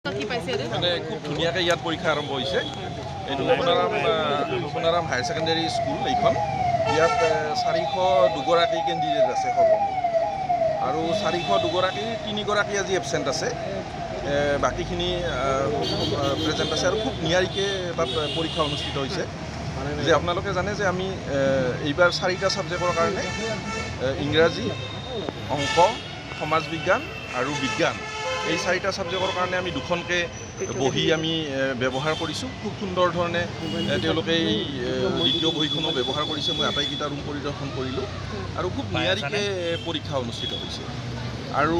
মানে খুব ধুনীয়াকৈ ইয়াত পৰীক্ষা আৰম্ভ হৈছে। এইটো সোণাৰাম হায়াৰ ছেকেণ্ডেৰী স্কুল। এইখন ইয়াত 402গৰাকী কেণ্ডিডেট আছে সৰ্বমুঠ, আৰু 402গৰাকীৰ 3গৰাকী আজি এবচেণ্ট আছে, বাকীখিনি প্ৰেজেণ্ট আছে। আৰু খুব নিয়াৰিকৈ তাত পৰীক্ষা অনুষ্ঠিত হৈছে। যে আপোনালোকে জানে যে আমি এইবাৰ 4টা ছাবজেক্টৰ কাৰণে ইংৰাজী, অংক, সমাজ বিজ্ঞান আৰু বিজ্ঞান, এই 4টা ছাবজেক্টৰ কাৰণে আমি দুখনকৈ বহি আমি ব্যৱহাৰ কৰিছোঁ। খুব সুন্দৰ ধৰণে তেওঁলোকে এই দ্বিতীয় বহীখনো ব্যৱহাৰ কৰিছে। মই আটাইকেইটা ৰুম পৰিদৰ্শন কৰিলোঁ আৰু খুব নিয়াৰিকৈ পৰীক্ষা অনুষ্ঠিত হৈছে। আৰু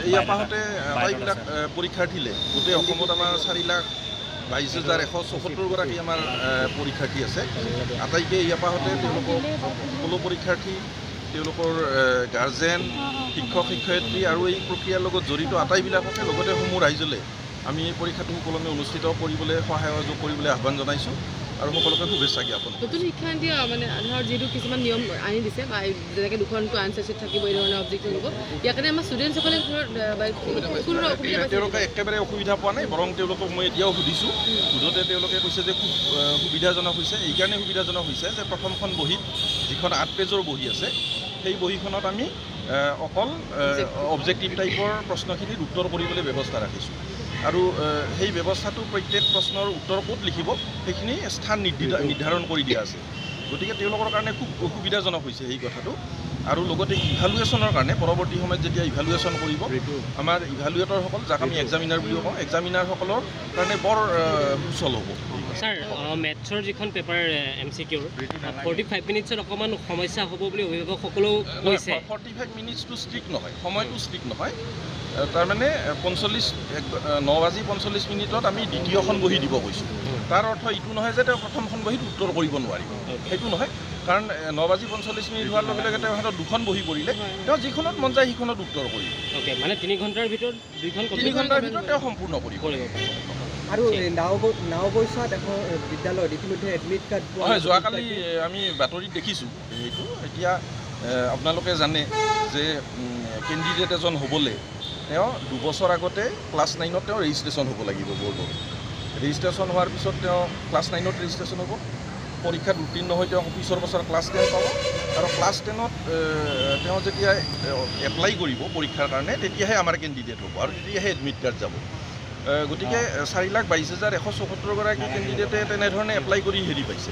এই আপাহতে আটাইবিলাক পৰীক্ষাৰ্থীলে গোটেই অসমত আমাৰ 4,22,174গৰাকী আমাৰ পৰীক্ষাৰ্থী আছে। আটাইকে এই আপাহতে তেওঁলোকক সকলো পৰীক্ষাৰ্থী, তেওঁলোকৰ গাৰ্জেন, শিক্ষক শিক্ষয়িত্ৰী আৰু এই প্ৰক্ৰিয়াৰ লগত জড়িত আটাইবিলাককে লগতে সমূহ ৰাইজলৈ আমি এই পৰীক্ষাটো সুকলমে অনুষ্ঠিত কৰিবলৈ সহায় কৰিবলৈ আহ্বান জনাইছোঁ আৰু সকলোকে শুভেচ্ছা জ্ঞাপন। নতুন শিক্ষানীতি মানে ধৰ যিটো কিছুমান নিয়ম আনি দিছে বা যেনেকৈ দুখনকৈ আনচাৰ চিট থাকিব, এই ধৰণৰ অবজেক্ট থাকিব, ইয়াৰ কাৰণে আমাৰ ষ্টুডেণ্টসকলে তেওঁলোকে একেবাৰে অসুবিধা পোৱা নাই। বৰং তেওঁলোকক মই এতিয়াও সুধিছোঁ, সোধোতে তেওঁলোকে কৈছে যে খুব সুবিধাজনক হৈছে। এইকাৰণে সুবিধাজনক হৈছে যে প্ৰথমখন বহীত যিখন 8 পেজৰ বহী আছে, সেই বহীখনত আমি অকল অবজেক্টিভ টাইপৰ প্ৰশ্নখিনিৰ উত্তৰ কৰিবলৈ ব্যৱস্থা ৰাখিছোঁ। আৰু সেই ব্যৱস্থাটো প্ৰত্যেক প্ৰশ্নৰ উত্তৰ ক'ত লিখিব সেইখিনি স্থান নিৰ্ধাৰণ কৰি দিয়া আছে। গতিকে তেওঁলোকৰ কাৰণে খুব সুবিধাজনক হৈছে এই কথাটো। আৰু লগতে ইভালুৱেশ্যনৰ কাৰণে পৰৱৰ্তী সময়ত যেতিয়া ইভালুৱেশ্যন কৰিব, আমাৰ ইভালুৱেটৰসকল, যাক আমি এক্সামিনাৰ বুলিও কওঁ, এক্সামিনাৰসকলৰ কাৰণে বৰ সুচল হ'ব। ছাৰ, মেথছৰ যিখন পেপাৰ MCQৰ 45 মিনিটছত অকণমান সমস্যা হ'ব বুলি অভিভাৱকসকলেও কৈছে। 45 মিনিটছটো ষ্ট্ৰিক্ট নহয়, সময়টো ষ্ট্ৰিক্ট নহয়। তাৰমানে 9:45 মিনিটত আমি দ্বিতীয়খন বহী দিব কৈছোঁ। তাৰ অৰ্থ এইটো নহয় যে তেওঁ প্ৰথমখন বহীত উত্তৰ কৰিব নোৱাৰিব, সেইটো নহয়। কাৰণ 9:45 মিনিট হোৱাৰ লগে লগে তেওঁ হাতত দুখন বহি পৰিলে তেওঁ যিখনত মন যায় সেইখনত উত্তৰ কৰিব। মানে 3 ঘণ্টাৰ ভিতৰত 3 ঘণ্টাৰ ভিতৰত তেওঁ সম্পূৰ্ণ কৰিব। আৰু নাওবৈচাত এখন বিদ্যালয়ত ইতিমধ্যে এডমিট কাৰ্ড হয়, যোৱাকালি আমি বাতৰিত দেখিছোঁ সেইটো। এতিয়া আপোনালোকে জানে যে কেণ্ডিডেট এজন হ'বলৈ তেওঁ 2 বছৰ আগতে ক্লাছ 9ত তেওঁ ৰেজিষ্ট্ৰেশ্যন হ'ব লাগিব বৰ্ডত। ৰেজিষ্ট্ৰেশ্যন হোৱাৰ পিছত তেওঁ ক্লাছ 9ত ৰেজিষ্ট্ৰেশ্যন হ'ব। পৰীক্ষাত উত্তীৰ্ণ হৈ তেওঁ পিছৰ বছৰ ক্লাছ 10 পাব। আৰু ক্লাছ 10ত তেওঁ যেতিয়া এপ্লাই কৰিব পৰীক্ষাৰ কাৰণে, তেতিয়াহে আমাৰ কেণ্ডিডেট হ'ব আৰু তেতিয়াহে এডমিট কাৰ্ড যাব। গতিকে 4,22,174গৰাকী কেণ্ডিডেটে তেনেধৰণে এপ্লাই কৰি পাইছে।